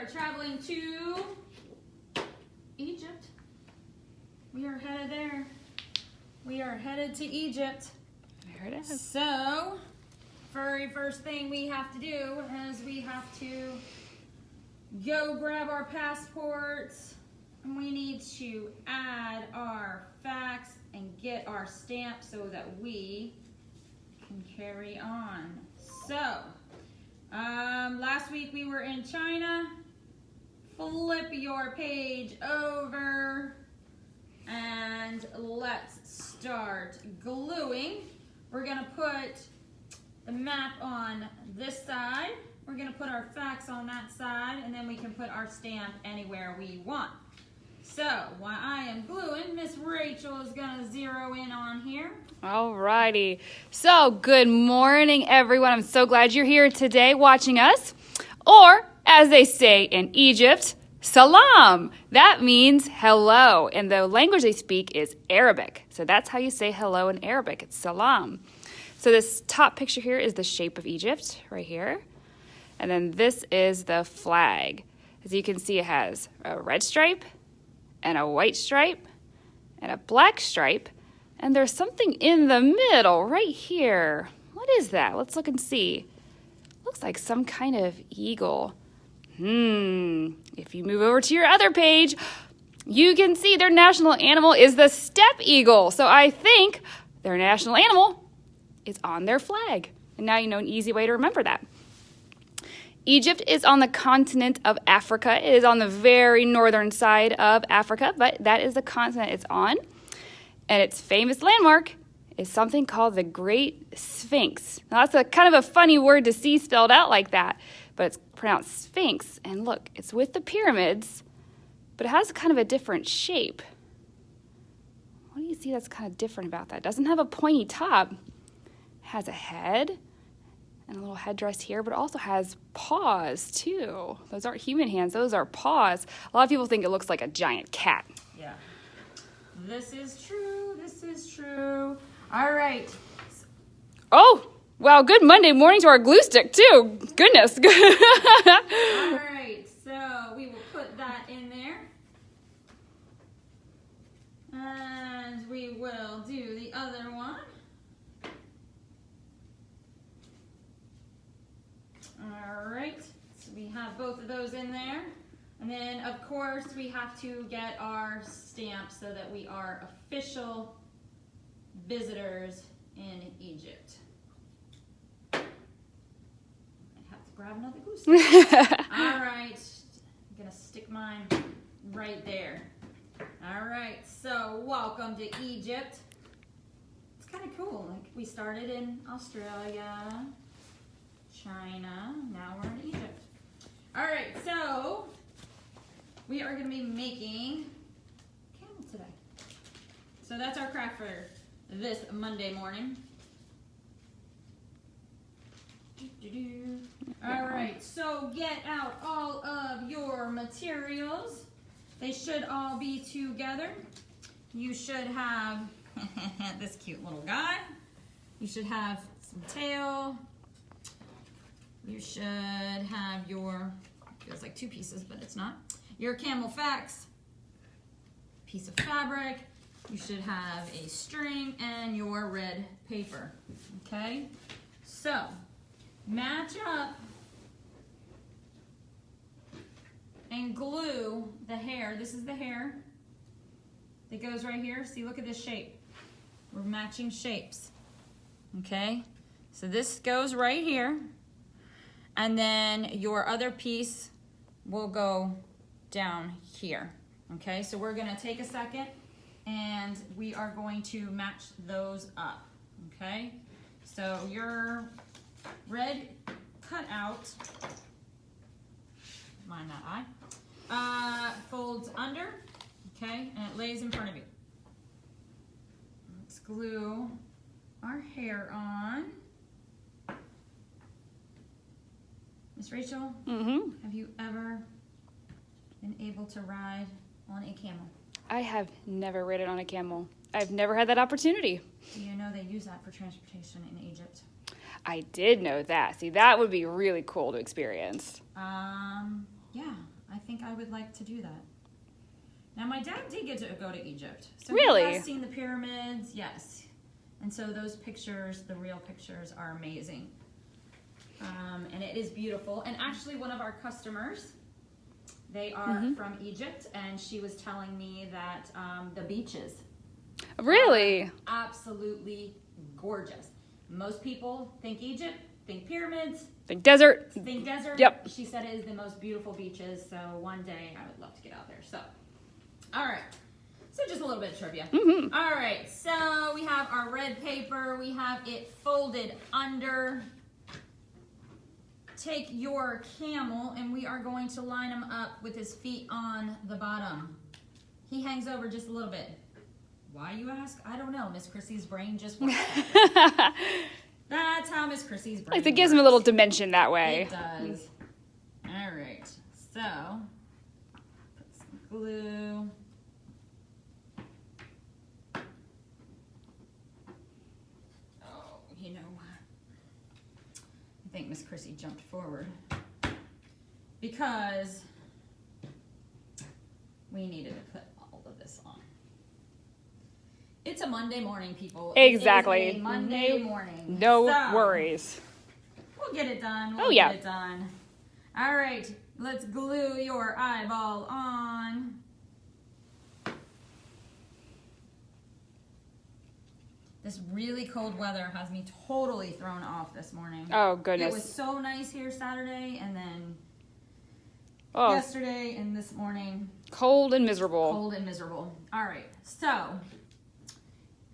are traveling to Egypt. We are headed there. We are headed to Egypt. There it is. So, very first thing we have to do is we have to go grab our passports. And we need to add our facts and get our stamp so that we can carry on. So, last week we were in China. Flip your page over and let's start gluing. We're gonna put the map on this side. We're gonna put our facts on that side, and then we can put our stamp anywhere we want. So while I am gluing, Miss Rachel is gonna zero in on here. Alrighty. So good morning, everyone. I'm so glad you're here today watching us. Or, as they say in Egypt, salam. That means hello. And the language they speak is Arabic. So that's how you say hello in Arabic. It's salam. So this top picture here is the shape of Egypt, right here. And then this is the flag. As you can see, it has a red stripe and a white stripe and a black stripe. And there's something in the middle right here. What is that? Let's look and see. Looks like some kind of eagle. If you move over to your other page, you can see their national animal is the steppe eagle. So I think their national animal is on their flag. And now you know an easy way to remember that. Egypt is on the continent of Africa. It is on the very northern side of Africa, but that is the continent it's on. And its famous landmark is something called the Great Sphinx. Now that's a kind of a funny word to see spelled out like that, but it's pronounced Sphinx. And look, it's with the pyramids, but it has kind of a different shape. What do you see that's kind of different about that? It doesn't have a pointy top. It has a head and a little headdress here, but it also has paws too. Those aren't human hands, those are paws. A lot of people think it looks like a giant cat. Yeah. This is true, this is true. All right. Oh, wow, good Monday morning to our glue stick too. Goodness. All right, so we will put that in there. And we will do the other one. All right, so we have both of those in there. And then, of course, we have to get our stamp so that we are official visitors in Egypt. I have to grab another glue stick. All right, I'm going to stick mine right there. All right, so welcome to Egypt. It's kind of cool. Like we started in Australia, China, now we're in Egypt. All right, so we are going to be making camel today. So that's our craft for this Monday morning. All right, so get out all of your materials. They should all be together. You should have this cute little guy. You should have some tail. You should have your, feels like two pieces, but it's not. Your camel facts, piece of fabric. You should have a string and your red paper, okay? So, match up and glue the hair. This is the hair that goes right here. See, look at this shape. We're matching shapes, okay? So this goes right here. And then your other piece will go down here, okay? So we're gonna take a second and we are going to match those up, okay? So your red cutout, mind that eye, folds under, okay? And it lays in front of you. Let's glue our hair on. Miss Rachel, have you ever been able to ride on a camel? I have never ridden on a camel. I've never had that opportunity. Do you know they use that for transportation in Egypt? I did know that. See, that would be really cool to experience. Yeah. I think I would like to do that. Now, my dad did get to go to Egypt. So Really? He has seen the pyramids, yes. And so those pictures, the real pictures, are amazing. And it is beautiful. And actually, one of our customers, they are from Egypt, and she was telling me that the beaches Really? are absolutely gorgeous. Most people think Egypt, think pyramids, Think desert. think desert. Yep. She said it is the most beautiful beaches, so one day I would love to get out there. So, all right. So just a little bit of trivia. All right. So we have our red paper. We have it folded under. Take your camel, and we are going to line him up with his feet on the bottom. He hangs over just a little bit. Why, you ask? I don't know. Miss Chrissy's brain just works. That's how Miss Chrissy's brain It gives him a little dimension that way. It does. All right. So, put some glue. Oh, you know, I think Miss Chrissy jumped forward because we needed to put all of this on. It's a Monday morning, people. Exactly. It is a Monday morning. No So, worries. we'll get it done. Oh, yeah. Get it done. All right. Let's glue your eyeball on. This really cold weather has me totally thrown off this morning. Oh, goodness. It was so nice here Saturday, and then Oh, yesterday and this morning, cold and miserable. cold and miserable. All right. So,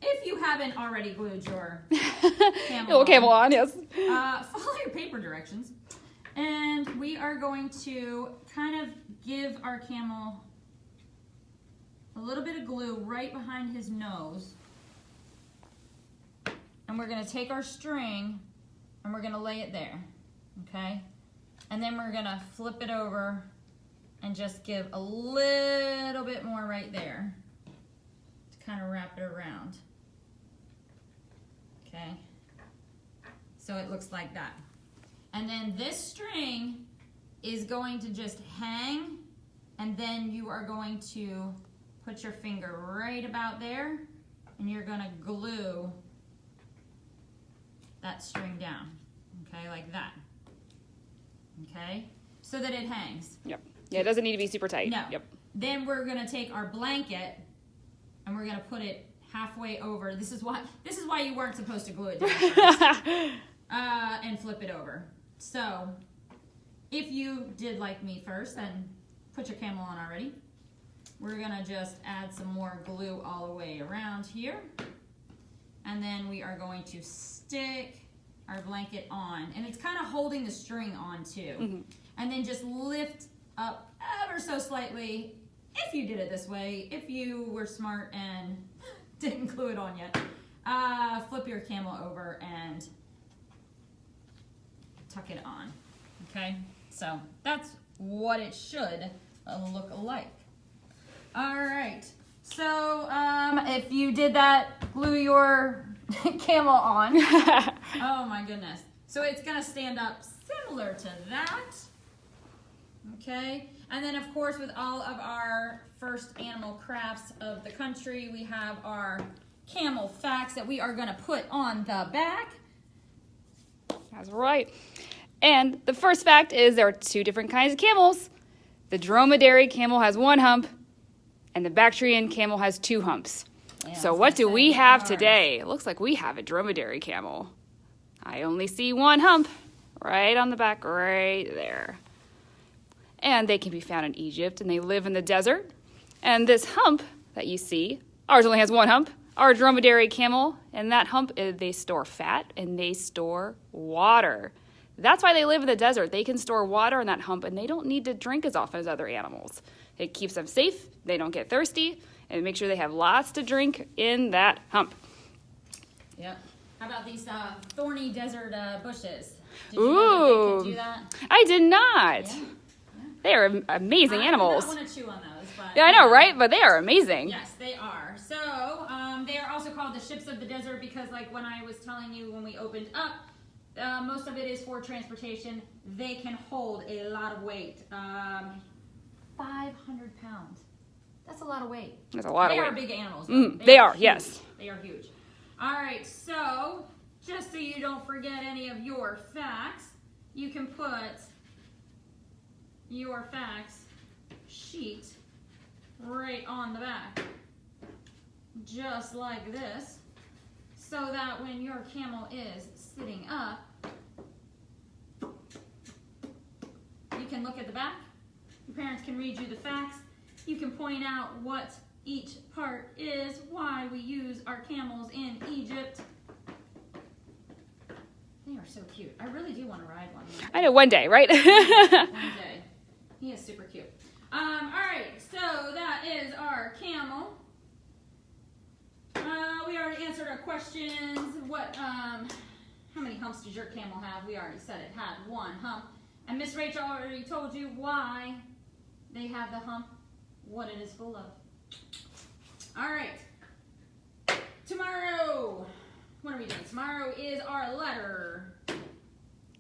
if you haven't already glued your camel Little camel on, yes. follow your paper directions. And we are going to kind of give our camel a little bit of glue right behind his nose. And we're going to take our string and we're going to lay it there. Okay? And then we're going to flip it over and just give a little bit more right there to kind of wrap it around. Okay? So it looks like that. And then this string is going to just hang, and then you are going to put your finger right about there, and you're going to glue that string down, okay, like that, okay, so that it hangs. Yep. Yeah, it doesn't need to be super tight. No. Yep. Then we're going to take our blanket, and we're going to put it halfway over. This is why you weren't supposed to glue it down first. And flip it over. So, if you did like me first, then put your camel on already. We're gonna just add some more glue all the way around here. And then we are going to stick our blanket on. And it's kind of holding the string on too. And then just lift up ever so slightly, if you did it this way, if you were smart and didn't glue it on yet. Flip your camel over and tuck it on, okay? So that's what it should look like. All right, so if you did that, glue your camel on. Oh my goodness. So it's gonna stand up similar to that, okay? And then of course with all of our first animal crafts of the country, we have our camel facts that we are gonna put on the back. That's right. And the first fact is there are two different kinds of camels. The dromedary camel has one hump, and the Bactrian camel has two humps. Yeah, So what do we have today? It looks like we have a dromedary camel. I only see one hump right on the back, right there. And they can be found in Egypt, and they live in the desert. And this hump that you see, ours only has one hump. Our dromedary camel, and that hump, they store fat and they store water. That's why they live in the desert. They can store water in that hump, and they don't need to drink as often as other animals. It keeps them safe, they don't get thirsty, and make sure they have lots to drink in that hump. Yep. How about these thorny desert bushes? Did you know that they can do that? I did not. Yeah. They are amazing animals. I don't want to chew on those, but Yeah, I know, right? But they are amazing. yes, they are. So they are also called the ships of the desert because, like when I was telling you when we opened up, most of it is for transportation. They can hold a lot of weight. 500 pounds. That's a lot of weight. That's a lot of weight. They weight. are big animals. They are, huge. yes. They are huge. All right, so just so you don't forget any of your facts, you can put your facts sheet right on the back, just like this, so that when your camel is sitting up, you can look at the back. Your parents can read you the facts. You can point out what each part is, why we use our camels in Egypt. They are so cute. I really do want to ride one. I know, one day, right? One day. He is super cute. All right, so that is our camel. We already answered our questions. How many humps does your camel have? We already said it had one hump. And Miss Rachel already told you why they have the hump, what it is full of. All right. Tomorrow, what are we doing? Tomorrow is our letter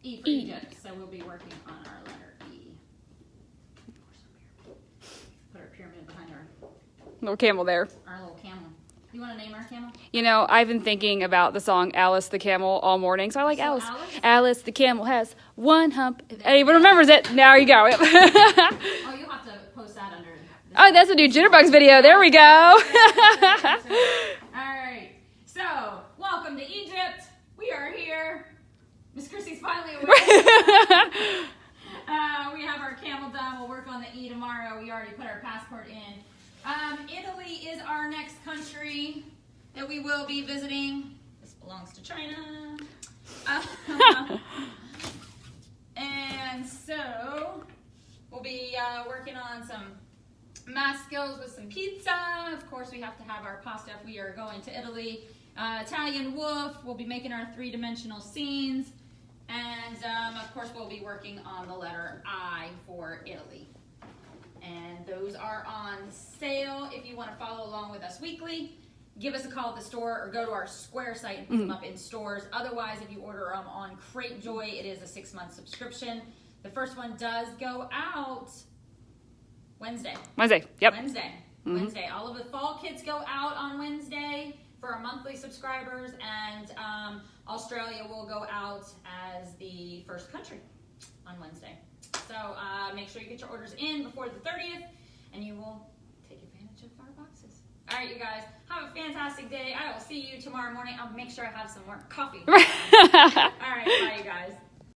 E for Egypt. So we'll be working on our letter E. Put our pyramid behind Little camel there. our little camel. You want to name our camel? You know, I've been thinking about the song Alice the Camel all morning, so I like So Alice. Alice? Alice the camel has one hump. Anyone remembers it? There you go. Yep. Oh, you'll have to post that under. Oh, that's a new Jitterbugs video. There we go. All right. So, welcome to Egypt. We are here. Miss Chrissy's finally awake. We have our camel done. We'll work on the E tomorrow. We already put our passport in. Italy is our next country that we will be visiting. This belongs to China. And so, we'll be working on some math skills with some pizza. Of course, we have to have our pasta if we are going to Italy. Italian wolf. We'll be making our three-dimensional scenes. And, of course, we'll be working on the letter I for Italy. And those are on sale if you want to follow along with us weekly. Give us a call at the store or go to our Square site and pick them up in stores. Otherwise, if you order them on Crate Joy, it is a 6-month subscription. The first one does go out Wednesday. Yep. Wednesday. All of the fall kits go out on Wednesday for our monthly subscribers, and Australia will go out as the first country on Wednesday. So make sure you get your orders in before the 30th, and you will take advantage of our boxes. All right, you guys, have a fantastic day. I will see you tomorrow morning. I'll make sure I have some more coffee. All right, bye, you guys.